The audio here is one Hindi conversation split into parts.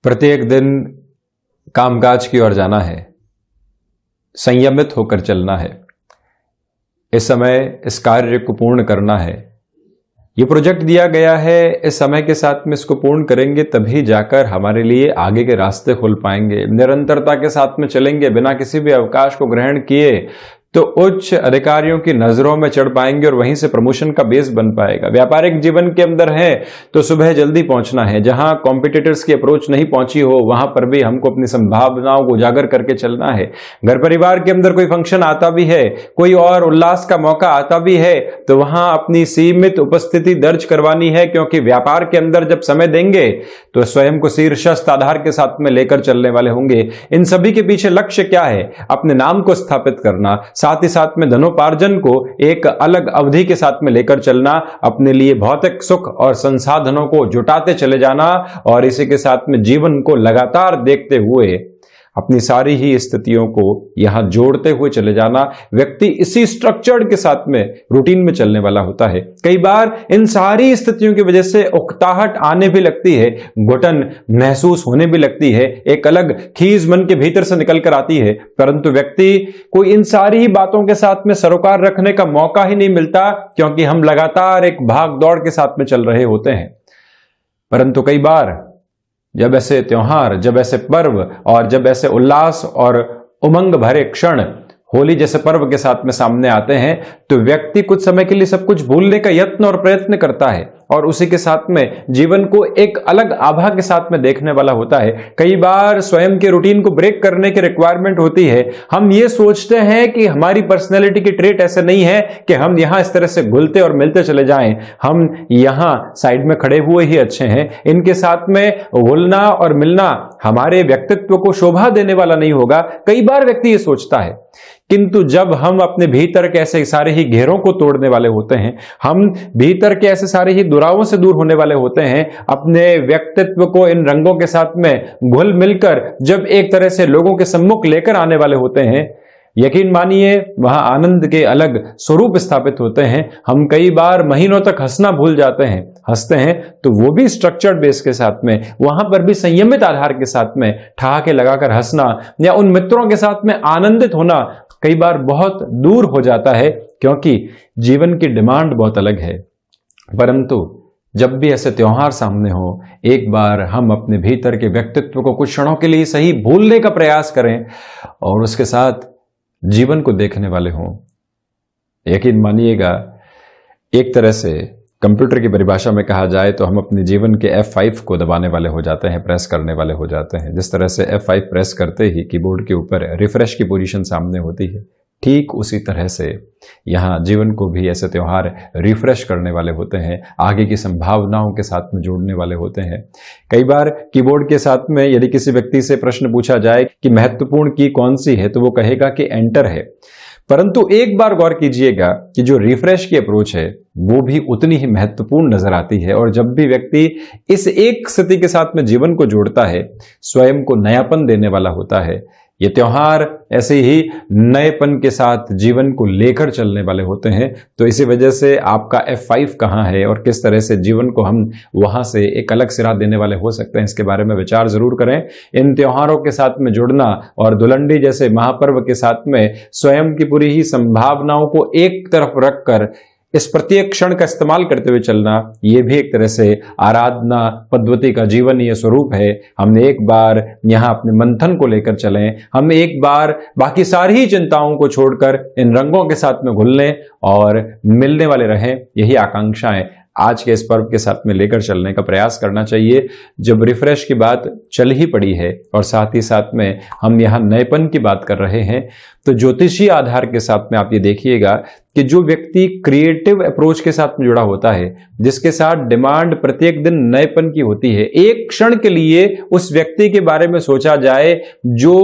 प्रत्येक दिन कामकाज की ओर जाना है, संयमित होकर चलना है। इस समय इस कार्य को पूर्ण करना है। ये प्रोजेक्ट दिया गया है, इस समय के साथ में इसको पूर्ण करेंगे तभी जाकर हमारे लिए आगे के रास्ते खुल पाएंगे। निरंतरता के साथ में चलेंगे, बिना किसी भी अवकाश को ग्रहण किए तो उच्च अधिकारियों की नजरों में चढ़ पाएंगे और वहीं से प्रमोशन का बेस बन पाएगा। व्यापारिक जीवन के अंदर है तो सुबह जल्दी पहुंचना है। जहां कॉम्पिटिटर्स की अप्रोच नहीं पहुंची हो वहां पर भी हमको अपनी संभावनाओं को उजागर करके चलना है। घर परिवार के अंदर कोई फंक्शन आता भी है, कोई और उल्लास का मौका आता भी है तो वहां अपनी सीमित उपस्थिति दर्ज करवानी है, क्योंकि व्यापार के अंदर जब समय देंगे तो स्वयं को शीर्षस्थ आधार के साथ में लेकर चलने वाले होंगे। इन सभी के पीछे लक्ष्य क्या है? अपने नाम को स्थापित करना, साथ ही साथ में धनोपार्जन को एक अलग अवधि के साथ में लेकर चलना, अपने लिए भौतिक सुख और संसाधनों को जुटाते चले जाना और इसी के साथ में जीवन को लगातार देखते हुए अपनी सारी ही स्थितियों को यहां जोड़ते हुए चले जाना। व्यक्ति इसी स्ट्रक्चर्ड के साथ में रूटीन में चलने वाला होता है। कई बार इन सारी स्थितियों की वजह से उकताहट आने भी लगती है, घुटन महसूस होने भी लगती है, एक अलग खीज मन के भीतर से निकल कर आती है, परंतु व्यक्ति को इन सारी ही बातों के साथ में सरोकार रखने का मौका ही नहीं मिलता, क्योंकि हम लगातार एक भाग दौड़ के साथ में चल रहे होते हैं। परंतु कई बार जब ऐसे त्योहार, जब ऐसे पर्व और जब ऐसे उल्लास और उमंग भरे क्षण होली जैसे पर्व के साथ में सामने आते हैं तो व्यक्ति कुछ समय के लिए सब कुछ भूलने का यत्न और प्रयत्न करता है और उसी के साथ में जीवन को एक अलग आभा के साथ में देखने वाला होता है। कई बार स्वयं के रूटीन को ब्रेक करने की रिक्वायरमेंट होती है। हम ये सोचते हैं कि हमारी पर्सनैलिटी की ट्रेट ऐसे नहीं है कि हम यहां इस तरह से घुलते और मिलते चले जाएं, हम यहां साइड में खड़े हुए ही अच्छे हैं। इनके साथ में घुलना और मिलना हमारे व्यक्तित्व को शोभा देने वाला नहीं होगा, कई बार व्यक्ति ये सोचता है। किंतु जब हम अपने भीतर के ऐसे सारे ही घेरों को तोड़ने वाले होते हैं, हम भीतर के ऐसे सारे ही दुरावों से दूर होने वाले होते हैं, अपने व्यक्तित्व को इन रंगों के साथ में घुल मिलकर जब एक तरह से लोगों के सम्मुख लेकर आने वाले होते हैं, यकीन मानिए वहां आनंद के अलग स्वरूप स्थापित होते हैं। हम कई बार महीनों तक हंसना भूल जाते हैं, हंसते हैं तो वो भी स्ट्रक्चर्ड बेस के साथ में, वहां पर भी संयमित आधार के साथ में ठहाके लगाकर हंसना या उन मित्रों के साथ में आनंदित होना कई बार बहुत दूर हो जाता है, क्योंकि जीवन की डिमांड बहुत अलग है। परंतु जब भी ऐसे त्योहार सामने हो, एक बार हम अपने भीतर के व्यक्तित्व को कुछ क्षणों के लिए सही भूलने का प्रयास करें और उसके साथ जीवन को देखने वाले हों। यकीन मानिएगा, एक तरह से कंप्यूटर की परिभाषा में कहा जाए तो हम अपने जीवन के F5 को दबाने वाले हो जाते हैं, प्रेस करने वाले हो जाते हैं। जिस तरह से F5 प्रेस करते ही कीबोर्ड के ऊपर रिफ्रेश की पोजीशन सामने होती है, ठीक उसी तरह से यहाँ जीवन को भी ऐसे त्योहार रिफ्रेश करने वाले होते हैं, आगे की संभावनाओं के साथ में जोड़ने वाले होते हैं। कई बार कीबोर्ड के साथ में यदि किसी व्यक्ति से प्रश्न पूछा जाए कि महत्वपूर्ण की कौन सी है तो वो कहेगा कि एंटर है। परंतु एक बार गौर कीजिएगा कि जो रिफ्रेश की अप्रोच है वो भी उतनी ही महत्वपूर्ण नजर आती है। और जब भी व्यक्ति इस एक स्थिति के साथ में जीवन को जोड़ता है, स्वयं को नयापन देने वाला होता है। ये त्योहार ऐसे ही नएपन के साथ जीवन को लेकर चलने वाले होते हैं। तो इसी वजह से आपका F5 कहाँ है और किस तरह से जीवन को हम वहां से एक अलग सिरा देने वाले हो सकते हैं, इसके बारे में विचार जरूर करें। इन त्योहारों के साथ में जुड़ना और धुलंडी जैसे महापर्व के साथ में स्वयं की पूरी ही संभावनाओं को एक तरफ रखकर इस प्रत्येक क्षण का इस्तेमाल करते हुए चलना, ये भी एक तरह से आराधना पद्धति का जीवनीय स्वरूप है। हमने एक बार यहाँ अपने मंथन को लेकर चलें, हम एक बार बाकी सारी चिंताओं को छोड़कर इन रंगों के साथ में घुलने और मिलने वाले रहें। यही आकांक्षाएं आज के इस पर्व के साथ में लेकर चलने का प्रयास करना चाहिए। जब रिफ्रेश की बात चल ही पड़ी है और साथ ही साथ में हम यहाँ नएपन की बात कर रहे हैं, तो ज्योतिषीय आधार के साथ में आप ये देखिएगा कि जो व्यक्ति क्रिएटिव अप्रोच के साथ में जुड़ा होता है, जिसके साथ डिमांड प्रत्येक दिन नएपन की होती है, एक क्षण के लिए उस व्यक्ति के बारे में सोचा जाए जो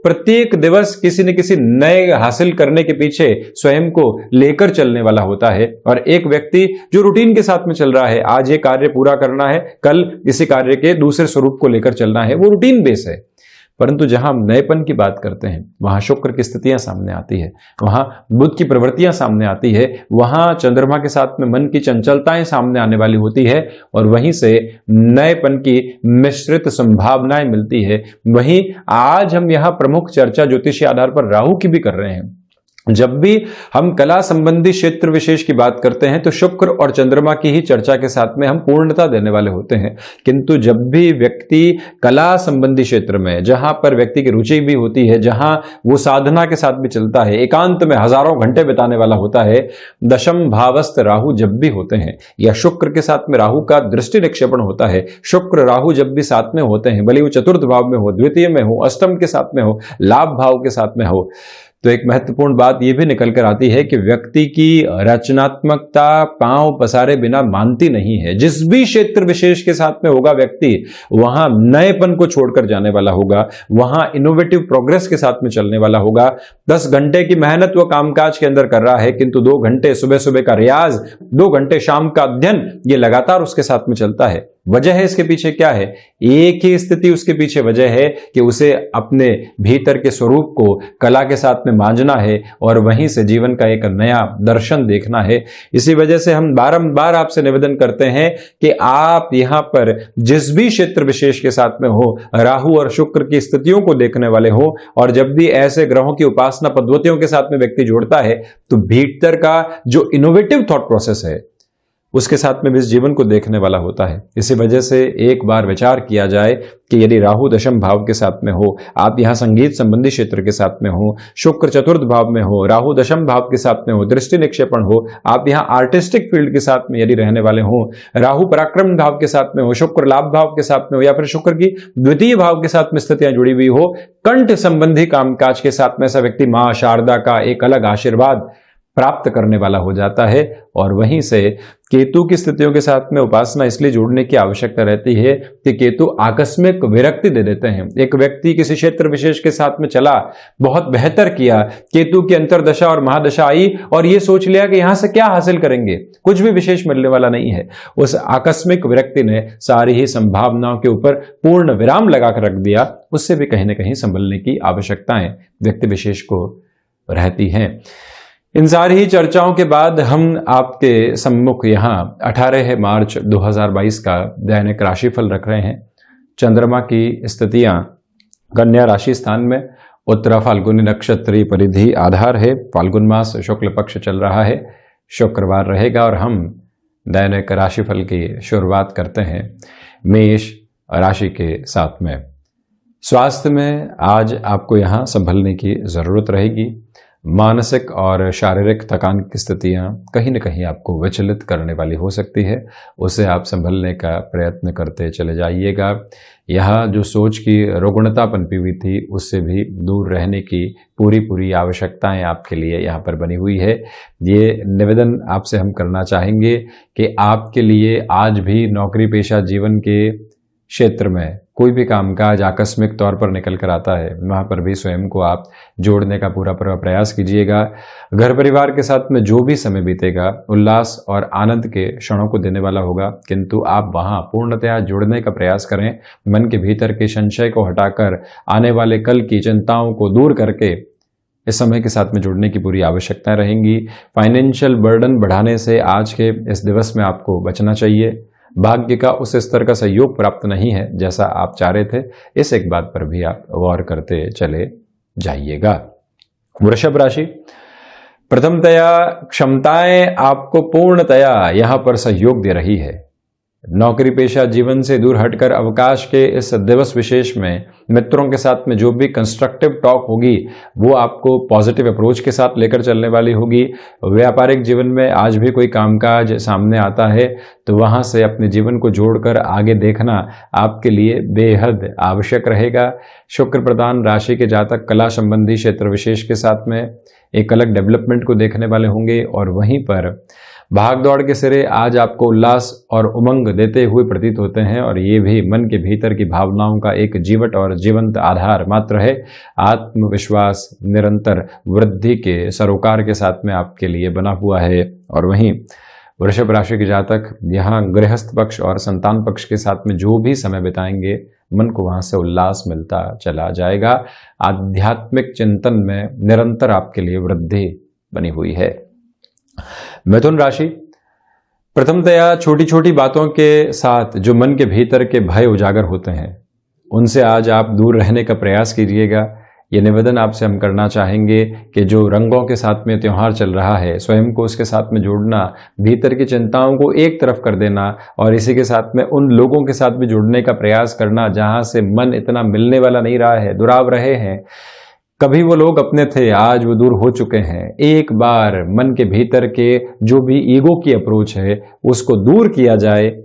प्रत्येक दिवस किसी न किसी नए हासिल करने के पीछे स्वयं को लेकर चलने वाला होता है। और एक व्यक्ति जो रूटीन के साथ में चल रहा है, आज ये कार्य पूरा करना है, कल इसी कार्य के दूसरे स्वरूप को लेकर चलना है, वो रूटीन बेस है। परंतु जहां हम नएपन की बात करते हैं वहां शुक्र की स्थितियां सामने आती है, वहां बुध की प्रवृत्तियां सामने आती है, वहां चंद्रमा के साथ में मन की चंचलताएं सामने आने वाली होती है और वहीं से नएपन की मिश्रित संभावनाएं मिलती है। वहीं आज हम यहां प्रमुख चर्चा ज्योतिषीय आधार पर राहु की भी कर रहे हैं। जब भी हम कला संबंधी क्षेत्र विशेष की बात करते हैं तो शुक्र और चंद्रमा की ही चर्चा के साथ में हम पूर्णता देने वाले होते हैं, किंतु जब भी व्यक्ति कला संबंधी क्षेत्र में, जहां पर व्यक्ति की रुचि भी होती है, जहां वो साधना के साथ भी चलता है, एकांत में हजारों घंटे बिताने वाला होता है, दशम भावस्थ राहु जब भी होते हैं या शुक्र के साथ में राहु का दृष्टि निक्षेपण होता है, शुक्र राहु जब भी साथ में होते हैं, भले वो चतुर्थ भाव में हो, द्वितीय में हो, अष्टम के साथ में हो, लाभ भाव के साथ में हो, तो एक महत्वपूर्ण बात यह भी निकल कर आती है कि व्यक्ति की रचनात्मकता पांव पसारे बिना मानती नहीं है। जिस भी क्षेत्र विशेष के साथ में होगा व्यक्ति, वहां नएपन को छोड़कर जाने वाला होगा, वहां इनोवेटिव प्रोग्रेस के साथ में चलने वाला होगा। 10 घंटे की मेहनत वो कामकाज के अंदर कर रहा है, किंतु 2 घंटे सुबह सुबह का रियाज, 2 घंटे शाम का अध्ययन, ये लगातार उसके साथ में चलता है। वजह है इसके पीछे क्या है? एक ही स्थिति उसके पीछे वजह है कि उसे अपने भीतर के स्वरूप को कला के साथ में मांझना है और वहीं से जीवन का एक नया दर्शन देखना है। इसी वजह से हम बारंबार आपसे निवेदन करते हैं कि आप यहां पर जिस भी क्षेत्र विशेष के साथ में हो, राहु और शुक्र की स्थितियों को देखने वाले हो, और जब भी ऐसे ग्रहों की उपासना पद्धतियों के साथ में व्यक्ति जोड़ता है तो भीतर का जो इनोवेटिव थॉट प्रोसेस है उसके साथ में भी इस जीवन को देखने वाला होता है। इसी वजह से एक बार विचार किया जाए कि यदि राहु दशम भाव के साथ में हो, आप यहां संगीत संबंधी क्षेत्र के साथ में हो, शुक्र चतुर्थ भाव में हो, राहु दशम भाव के साथ में हो, दृष्टि निक्षेपण हो, आप यहां आर्टिस्टिक फील्ड के साथ में यदि रहने वाले हो, राहु पराक्रम भाव के साथ में हो, शुक्र लाभ भाव के साथ में हो, या फिर शुक्र की द्वितीय भाव के साथ में स्थितियां जुड़ी हुई हो, कंठ संबंधी कामकाज के साथ में ऐसा व्यक्ति मां शारदा का एक अलग आशीर्वाद प्राप्त करने वाला हो जाता है। और वहीं से केतु की स्थितियों के साथ में उपासना इसलिए जोड़ने की आवश्यकता रहती है कि केतु आकस्मिक विरक्ति दे देते हैं। एक व्यक्ति किसी क्षेत्र विशेष के साथ में चला, बहुत बेहतर किया, केतु की अंतरदशा और महादशा आई और ये सोच लिया कि यहां से क्या हासिल करेंगे, कुछ भी विशेष मिलने वाला नहीं है। उस आकस्मिक विरक्ति ने सारी ही संभावनाओं के ऊपर पूर्ण विराम लगाकर रख दिया। उससे भी कहीं ना कहीं संभलने की आवश्यकताएं व्यक्ति विशेष को रहती हैं। इन सारी ही चर्चाओं के बाद हम आपके सम्मुख यहाँ 18 मार्च 2022 का दैनिक राशिफल रख रहे हैं। चंद्रमा की स्थितियां कन्या राशि स्थान में, उत्तरा फाल्गुनी नक्षत्रीय परिधि आधार है, फाल्गुन मास शुक्ल पक्ष चल रहा है, शुक्रवार रहेगा और हम दैनिक राशिफल की शुरुआत करते हैं मेष राशि के साथ में। स्वास्थ्य में आज आपको यहाँ संभलने की जरूरत रहेगी। मानसिक और शारीरिक थकान की स्थितियां कहीं न कहीं आपको विचलित करने वाली हो सकती है, उसे आप संभलने का प्रयत्न करते चले जाइएगा। यह जो सोच की रुग्णता पनपी हुई थी उससे भी दूर रहने की पूरी आवश्यकताएं आपके लिए यहाँ पर बनी हुई है। ये निवेदन आपसे हम करना चाहेंगे कि आपके लिए आज भी नौकरी पेशा जीवन के क्षेत्र में कोई भी कामकाज आकस्मिक तौर पर निकल कर आता है, वहां पर भी स्वयं को आप जोड़ने का पूरा प्रयास कीजिएगा। घर परिवार के साथ में जो भी समय बीतेगा उल्लास और आनंद के क्षणों को देने वाला होगा, किंतु आप वहां पूर्णतया जुड़ने का प्रयास करें। मन के भीतर के संशय को हटाकर आने वाले कल की चिंताओं को दूर करके इस समय के साथ में जुड़ने की पूरी आवश्यकताएं रहेंगी। फाइनेंशियल बर्डन बढ़ाने से आज के इस दिवस में आपको बचना चाहिए। भाग्य का उस स्तर का सहयोग प्राप्त नहीं है जैसा आप चाह रहे थे, इस एक बात पर भी आप गौर करते चले जाइएगा। वृषभ राशि, प्रथमतया क्षमताएं आपको पूर्णतया यहां पर सहयोग दे रही है। नौकरी पेशा जीवन से दूर हटकर अवकाश के इस दिवस विशेष में मित्रों के साथ में जो भी कंस्ट्रक्टिव टॉक होगी वो आपको पॉजिटिव अप्रोच के साथ लेकर चलने वाली होगी। व्यापारिक जीवन में आज भी कोई कामकाज सामने आता है तो वहां से अपने जीवन को जोड़कर आगे देखना आपके लिए बेहद आवश्यक रहेगा। शुक्र प्रधान राशि के जातक कला संबंधी क्षेत्र विशेष के साथ में एक अलग डेवलपमेंट को देखने वाले होंगे और वहीं पर भाग दौड़ के सिरे आज आपको उल्लास और उमंग देते हुए प्रतीत होते हैं और ये भी मन के भीतर की भावनाओं का एक जीवट और जीवंत आधार मात्र है। आत्मविश्वास निरंतर वृद्धि के सरोकार के साथ में आपके लिए बना हुआ है। और वहीं वृषभ राशि के जातक यहाँ गृहस्थ पक्ष और संतान पक्ष के साथ में जो भी समय बिताएंगे मन को वहां से उल्लास मिलता चला जाएगा। आध्यात्मिक चिंतन में निरंतर आपके लिए वृद्धि बनी हुई है। मिथुन राशि, प्रथमतया छोटी छोटी बातों के साथ जो मन के भीतर के भय उजागर होते हैं उनसे आज आप दूर रहने का प्रयास कीजिएगा। ये निवेदन आपसे हम करना चाहेंगे कि जो रंगों के साथ में त्यौहार चल रहा है स्वयं को उसके साथ में जोड़ना, भीतर की चिंताओं को एक तरफ कर देना और इसी के साथ में उन लोगों के साथ भी जुड़ने का प्रयास करना जहां से मन इतना मिलने वाला नहीं रहा है, दुराव रहे हैं। कभी वो लोग अपने थे, आज वो दूर हो चुके हैं। एक बार मन के भीतर के जो भी ईगो की अप्रोच है उसको दूर किया जाए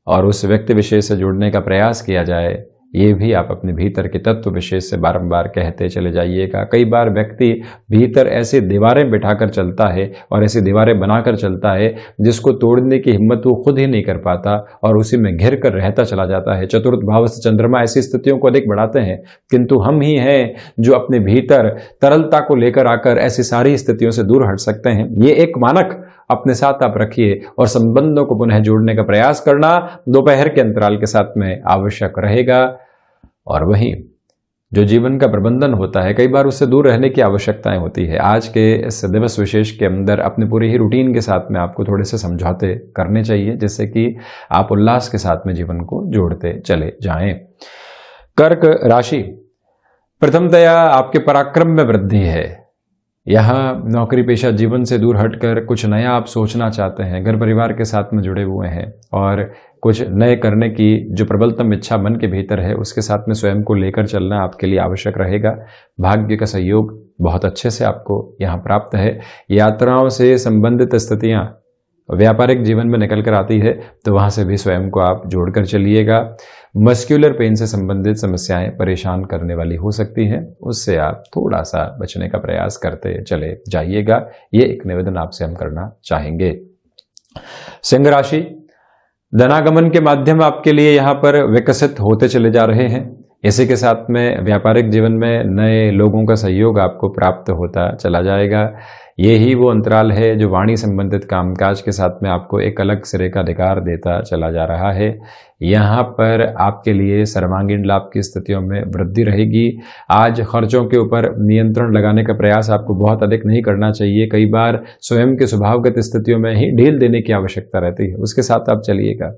और उस व्यक्ति विशेष से जुड़ने का प्रयास किया जाए। ये भी आप अपने भीतर के तत्व विशेष से बारंबार कहते चले जाइएगा। कई बार व्यक्ति भीतर ऐसी दीवारें बिठाकर चलता है और ऐसी दीवारें बनाकर चलता है जिसको तोड़ने की हिम्मत वो खुद ही नहीं कर पाता और उसी में घिर कर रहता चला जाता है। चतुर्थ भावस्थ चंद्रमा ऐसी स्थितियों को अधिक बढ़ाते हैं, किंतु हम ही हैं जो अपने भीतर तरलता को लेकर आकर ऐसी सारी स्थितियों से दूर हट सकते हैं। ये एक मानक अपने साथ आप रखिए और संबंधों को पुनः जोड़ने का प्रयास करना दोपहर के अंतराल के साथ में आवश्यक रहेगा। और वहीं जो जीवन का प्रबंधन होता है कई बार उससे दूर रहने की आवश्यकताएं होती है। आज के इस दिवस विशेष के अंदर अपने पूरे ही रूटीन के साथ में आपको थोड़े से समझौते करने चाहिए जिससे कि आप उल्लास के साथ में जीवन को जोड़ते चले जाएं। कर्क राशि, प्रथमतया आपके पराक्रम में वृद्धि है। यहाँ नौकरी पेशा जीवन से दूर हटकर कुछ नया आप सोचना चाहते हैं, घर परिवार के साथ में जुड़े हुए हैं और कुछ नए करने की जो प्रबलतम इच्छा मन के भीतर है उसके साथ में स्वयं को लेकर चलना आपके लिए आवश्यक रहेगा। भाग्य का सहयोग बहुत अच्छे से आपको यहाँ प्राप्त है। यात्राओं से संबंधित स्थितियाँ व्यापारिक जीवन में निकल कर आती है तो वहाँ से भी स्वयं को आप जोड़कर चलिएगा। मस्क्यूलर पेन से संबंधित समस्याएं परेशान करने वाली हो सकती हैं, उससे आप थोड़ा सा बचने का प्रयास करते चले जाइएगा। ये एक निवेदन आपसे हम करना चाहेंगे। सिंह राशि, धनागमन के माध्यम आपके लिए यहाँ पर विकसित होते चले जा रहे हैं। इसी के साथ में व्यापारिक जीवन में नए लोगों का सहयोग आपको प्राप्त होता चला जाएगा। ये ही वो अंतराल है जो वाणी संबंधित कामकाज के साथ में आपको एक अलग सिरे का अधिकार देता चला जा रहा है। यहाँ पर आपके लिए सर्वांगीण लाभ की स्थितियों में वृद्धि रहेगी। आज खर्चों के ऊपर नियंत्रण लगाने का प्रयास आपको बहुत अधिक नहीं करना चाहिए। कई बार स्वयं के स्वभावगत स्थितियों में ही ढील देने की आवश्यकता रहती है, उसके साथ आप चलिएगा।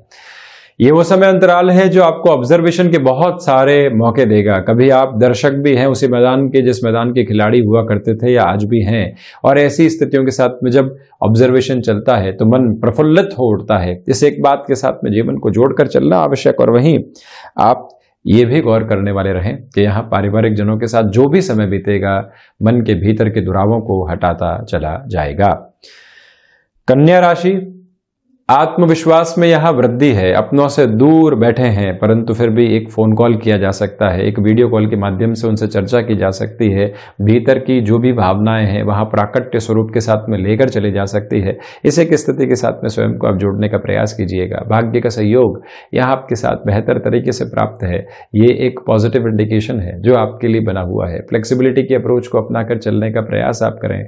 ये वो समय अंतराल है जो आपको ऑब्जर्वेशन के बहुत सारे मौके देगा। कभी आप दर्शक भी हैं उसी मैदान के जिस मैदान के खिलाड़ी हुआ करते थे या आज भी हैं, और ऐसी स्थितियों के साथ में जब ऑब्जर्वेशन चलता है तो मन प्रफुल्लित हो उठता है। इस एक बात के साथ में जीवन को जोड़कर चलना आवश्यक। और वहीं आप ये भी गौर करने वाले रहें कि यहाँ पारिवारिक जनों के साथ जो भी समय बीतेगा मन के भीतर के दुरावों को हटाता चला जाएगा। कन्या राशि, आत्मविश्वास में यहाँ वृद्धि है। अपनों से दूर बैठे हैं परंतु फिर भी एक फोन कॉल किया जा सकता है, एक वीडियो कॉल के माध्यम से उनसे चर्चा की जा सकती है। भीतर की जो भी भावनाएं हैं वहाँ प्राकट्य स्वरूप के साथ में लेकर चली जा सकती है। इस एक स्थिति के साथ में स्वयं को आप जोड़ने का प्रयास कीजिएगा। भाग्य का सहयोग यहाँ आपके साथ बेहतर तरीके से प्राप्त है। ये एक पॉजिटिव इंडिकेशन है जो आपके लिए बना हुआ है। फ्लेक्सिबिलिटी की अप्रोच को अपनाकर चलने का प्रयास आप करें।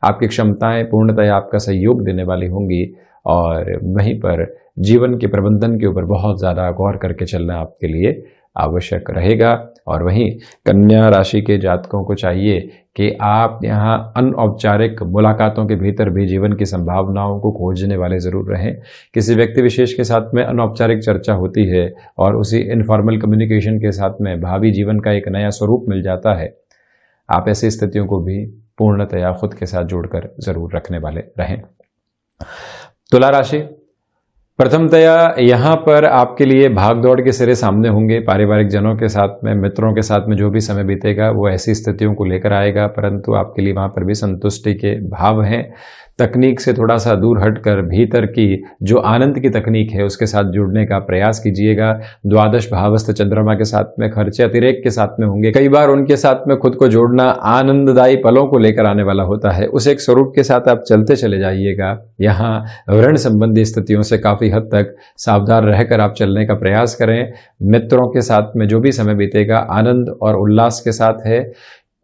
आपकी क्षमताएं पूर्णतः आपका सहयोग देने वाली होंगी और वहीं पर जीवन के प्रबंधन के ऊपर बहुत ज़्यादा गौर करके चलना आपके लिए आवश्यक रहेगा। और वहीं कन्या राशि के जातकों को चाहिए कि आप यहाँ अनौपचारिक मुलाकातों के भीतर भी जीवन की संभावनाओं को खोजने वाले ज़रूर रहें। किसी व्यक्ति विशेष के साथ में अनौपचारिक चर्चा होती है और उसी इनफॉर्मल कम्युनिकेशन के साथ में भावी जीवन का एक नया स्वरूप मिल जाता है। आप ऐसी स्थितियों को भी पूर्णतया खुद के साथ जोड़कर ज़रूर रखने वाले रहें। तुला राशि, प्रथमतया यहाँ पर आपके लिए भाग दौड़ के सिरे सामने होंगे। पारिवारिक जनों के साथ में, मित्रों के साथ में जो भी समय बीतेगा वो ऐसी स्थितियों को लेकर आएगा, परंतु आपके लिए वहाँ पर भी संतुष्टि के भाव हैं। तकनीक से थोड़ा सा दूर हटकर भीतर की जो आनंद की तकनीक है उसके साथ जुड़ने का प्रयास कीजिएगा। द्वादश भावस्थ चंद्रमा के साथ में खर्चे अतिरेक के साथ में होंगे। कई बार उनके साथ में खुद को जोड़ना आनंददायी पलों को लेकर आने वाला होता है। उस एक स्वरूप के साथ आप चलते चले जाइएगा। यहाँ ऋण संबंधी स्थितियों से काफी हद तक सावधान रहकर आप चलने का प्रयास करें। मित्रों के साथ में जो भी समय बीतेगा आनंद और उल्लास के साथ है।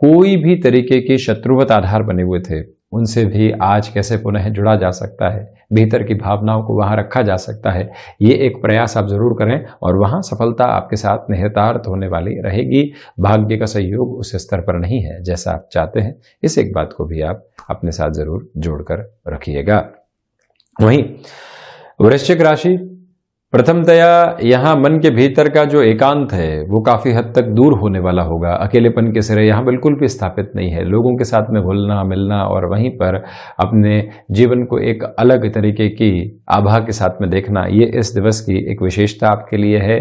कोई भी तरीके की शत्रुवत आधार बने हुए थे उनसे भी आज कैसे पुनः जुड़ा जा सकता है, भीतर की भावनाओं को वहां रखा जा सकता है, ये एक प्रयास आप जरूर करें और वहां सफलता आपके साथ निहितार्थ होने वाली रहेगी। भाग्य का सहयोग उस स्तर पर नहीं है जैसा आप चाहते हैं, इस एक बात को भी आप अपने साथ जरूर जोड़कर रखिएगा। वहीं वृश्चिक राशि, प्रथमतया यहाँ मन के भीतर का जो एकांत है वो काफी हद तक दूर होने वाला होगा। अकेलेपन के सिरे यहाँ बिल्कुल भी स्थापित नहीं है। लोगों के साथ में घुलना मिलना और वहीं पर अपने जीवन को एक अलग तरीके की आभा के साथ में देखना, ये इस दिवस की एक विशेषता आपके लिए है।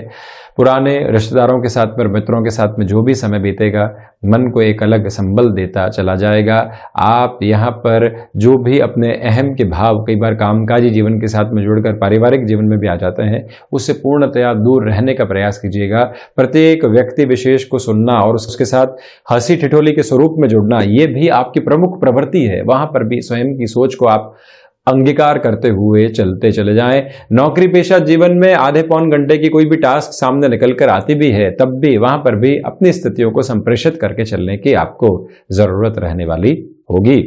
पुराने रिश्तेदारों के साथ में, मित्रों के साथ में जो भी समय बीतेगा, मन को एक अलग संबल देता चला जाएगा। आप यहाँ पर जो भी अपने अहम के भाव कई बार कामकाजी जीवन के साथ में जुड़कर पारिवारिक जीवन में भी आ जाते हैं, उससे पूर्णतया दूर रहने का प्रयास कीजिएगा। प्रत्येक व्यक्ति विशेष को सुनना और उसके साथ हंसी ठिठोली के स्वरूप में जुड़ना, ये भी आपकी प्रमुख प्रवृत्ति है। वहां पर भी स्वयं की सोच को आप अंगीकार करते हुए चलते चले जाएं। नौकरी पेशा जीवन में आधे पौन घंटे की कोई भी टास्क सामने निकल कर आती भी है, तब भी वहां पर भी अपनी स्थितियों को संप्रेषित करके चलने की आपको जरूरत रहने वाली होगी।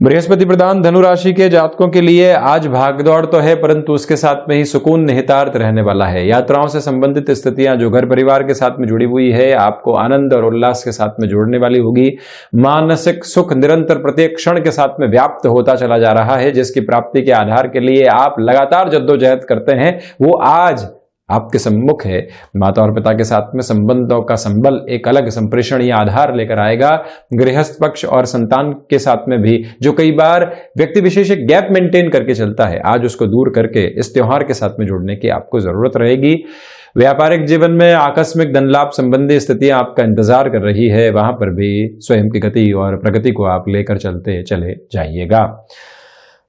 बृहस्पति प्रधान धनु राशि के जातकों के लिए आज भागदौड़ तो है, परंतु उसके साथ में ही सुकून निहितार्थ रहने वाला है। यात्राओं से संबंधित स्थितियां जो घर परिवार के साथ में जुड़ी हुई है, आपको आनंद और उल्लास के साथ में जोड़ने वाली होगी। मानसिक सुख निरंतर प्रत्येक क्षण के साथ में व्याप्त होता चला जा रहा है, जिसकी प्राप्ति के आधार के लिए आप लगातार जद्दोजहद करते हैं, वो आज आपके सम्मुख है। माता और पिता के साथ में संबंधों का संबल एक अलग संप्रेषण या आधार लेकर आएगा। गृहस्थ पक्ष और संतान के साथ में भी जो कई बार व्यक्ति विशेष एक गैप मेंटेन करके चलता है, आज उसको दूर करके इस त्योहार के साथ में जुड़ने की आपको जरूरत रहेगी। व्यापारिक जीवन में आकस्मिक धन लाभ संबंधी स्थितियां आपका इंतजार कर रही है, वहां पर भी स्वयं की गति और प्रगति को आप लेकर चलते चले जाइएगा।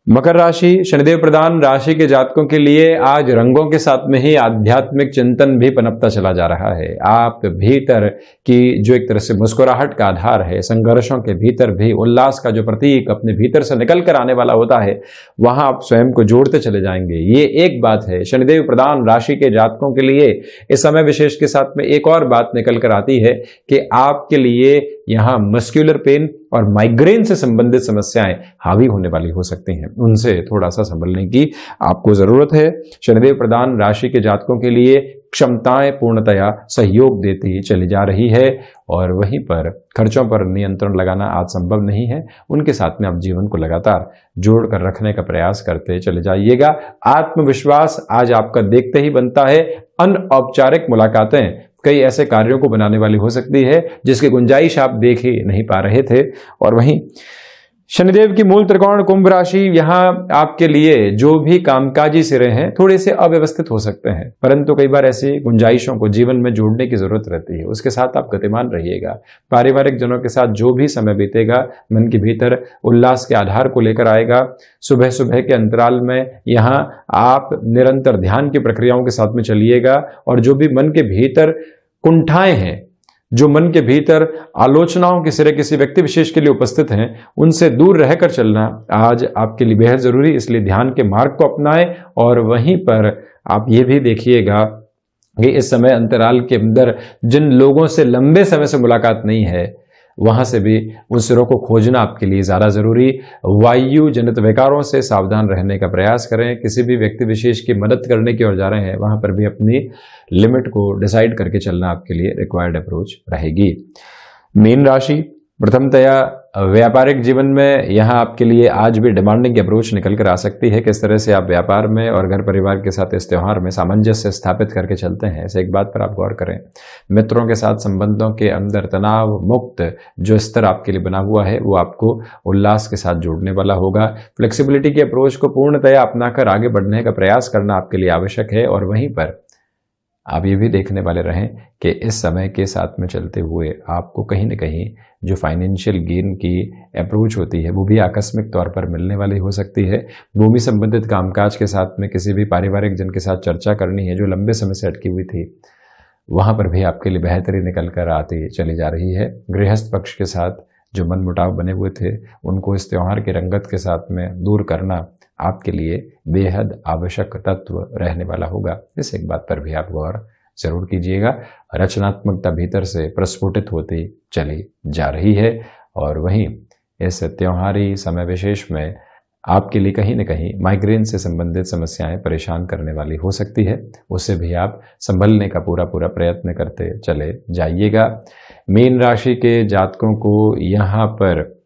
मकर राशि, शनिदेव प्रधान राशि के जातकों के लिए आज रंगों के साथ में ही आध्यात्मिक चिंतन भी पनपता चला जा रहा है। आप भीतर की जो एक तरह से मुस्कुराहट का आधार है, संघर्षों के भीतर भी उल्लास का जो प्रतीक अपने भीतर से निकल कर आने वाला होता है, वहां आप स्वयं को जोड़ते चले जाएंगे। ये एक बात है। शनिदेव प्रधान राशि के जातकों के लिए इस समय विशेष के साथ में एक और बात निकल कर आती है कि आपके लिए यहाँ मस्क्यूलर पेन और माइग्रेन से संबंधित समस्याएं हावी होने वाली हो सकती हैं, उनसे थोड़ा सा संभलने की आपको जरूरत है। शनिदेव प्रधान राशि के जातकों के लिए क्षमताएं पूर्णतया सहयोग देती चली जा रही है और वहीं पर खर्चों पर नियंत्रण लगाना आज संभव नहीं है। उनके साथ में आप जीवन को लगातार जोड़कर रखने का प्रयास करते चले जाइएगा। आत्मविश्वास आज आपका देखते ही बनता है। अनौपचारिक मुलाकातें कई ऐसे कार्यों को बनाने वाली हो सकती है जिसकी गुंजाइश आप देख ही नहीं पा रहे थे। और वहीं शनिदेव की मूल त्रिकोण कुंभ राशि, यहाँ आपके लिए जो भी कामकाजी सिरे हैं थोड़े से अव्यवस्थित हो सकते हैं, परंतु कई बार ऐसी गुंजाइशों को जीवन में जोड़ने की जरूरत रहती है। उसके साथ आप गतिमान रहिएगा। पारिवारिक जनों के साथ जो भी समय बीतेगा, मन के भीतर उल्लास के आधार को लेकर आएगा। सुबह सुबह के अंतराल में यहाँ आप निरंतर ध्यान की प्रक्रियाओं के साथ में चलिएगा और जो भी मन के भीतर कुंठाएं हैं, जो मन के भीतर आलोचनाओं के सिरे किसी व्यक्ति विशेष के लिए उपस्थित हैं, उनसे दूर रहकर चलना आज आपके लिए बेहद जरूरी। इसलिए ध्यान के मार्ग को अपनाएं और वहीं पर आप ये भी देखिएगा कि इस समय अंतराल के अंदर जिन लोगों से लंबे समय से मुलाकात नहीं है, वहां से भी उन सिरों को खोजना आपके लिए ज्यादा जरूरी। वायु जनित विकारों से सावधान रहने का प्रयास करें। किसी भी व्यक्ति विशेष की मदद करने की ओर जा रहे हैं, वहां पर भी अपनी लिमिट को डिसाइड करके चलना आपके लिए रिक्वायर्ड अप्रोच रहेगी। मीन राशि, प्रथमतया व्यापारिक जीवन में यहाँ आपके लिए आज भी डिमांडिंग अप्रोच निकल कर आ सकती है। किस तरह से आप व्यापार में और घर परिवार के साथ इस त्योहार में सामंजस्य स्थापित करके चलते हैं, ऐसे एक बात पर आप गौर करें। मित्रों के साथ संबंधों के अंदर तनाव मुक्त जो स्तर आपके लिए बना हुआ है, वो आपको उल्लास के साथ जोड़ने वाला होगा। फ्लेक्सिबिलिटी के अप्रोच को पूर्णतया अपनाकर आगे बढ़ने का प्रयास करना आपके लिए आवश्यक है और वहीं पर आप ये भी देखने वाले रहें कि इस समय के साथ में चलते हुए आपको कहीं न कहीं जो फाइनेंशियल गेन की अप्रोच होती है वो भी आकस्मिक तौर पर मिलने वाली हो सकती है। भूमि संबंधित कामकाज के साथ में किसी भी पारिवारिक जन के साथ चर्चा करनी है जो लंबे समय से अटकी हुई थी, वहां पर भी आपके लिए बेहतरी निकल कर आती चली जा रही है। गृहस्थ पक्ष के साथ जो मनमुटाव बने हुए थे, उनको इस त्योहार की रंगत के साथ में दूर करना आपके लिए बेहद आवश्यक तत्व रहने वाला होगा। इस एक बात पर भी आप गौर जरूर कीजिएगा। रचनात्मकता भीतर से प्रस्फुटित होती चली जा रही है और वहीं इस त्योहारी समय विशेष में आपके लिए कहीं न कहीं माइग्रेन से संबंधित समस्याएं परेशान करने वाली हो सकती है। उससे भी आप संभलने का पूरा प्रयत्न करते चले जाइएगा। मीन राशि के जातकों को यहाँ पर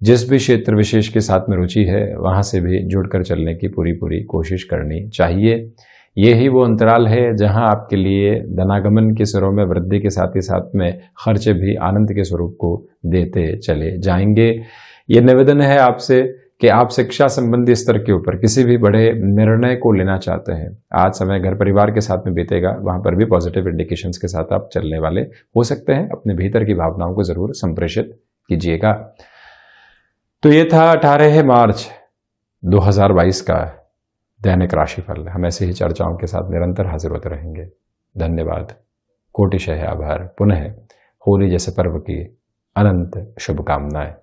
जिस भी क्षेत्र विशेष के साथ में रुचि है वहाँ से भी जुड़कर चलने की पूरी कोशिश करनी चाहिए। ये ही वो अंतराल है जहाँ आपके लिए धनागमन के स्वरों में वृद्धि के साथ ही साथ में खर्चे भी आनंद के स्वरूप को देते चले जाएंगे। ये निवेदन है आपसे कि आप शिक्षा संबंधी स्तर के ऊपर किसी भी बड़े निर्णय को लेना चाहते हैं, आज समय घर परिवार के साथ में बीतेगा, वहां पर भी पॉजिटिव इंडिकेशंस के साथ आप चलने वाले हो सकते हैं। अपने भीतर की भावनाओं को जरूर संप्रेषित कीजिएगा। तो ये था 18 मार्च 2022 का दैनिक राशिफल। हम ऐसे ही चर्चाओं के साथ निरंतर हाजिर होते रहेंगे। धन्यवाद, कोटिशः आभार। पुनः होली जैसे पर्व की अनंत शुभकामनाएं।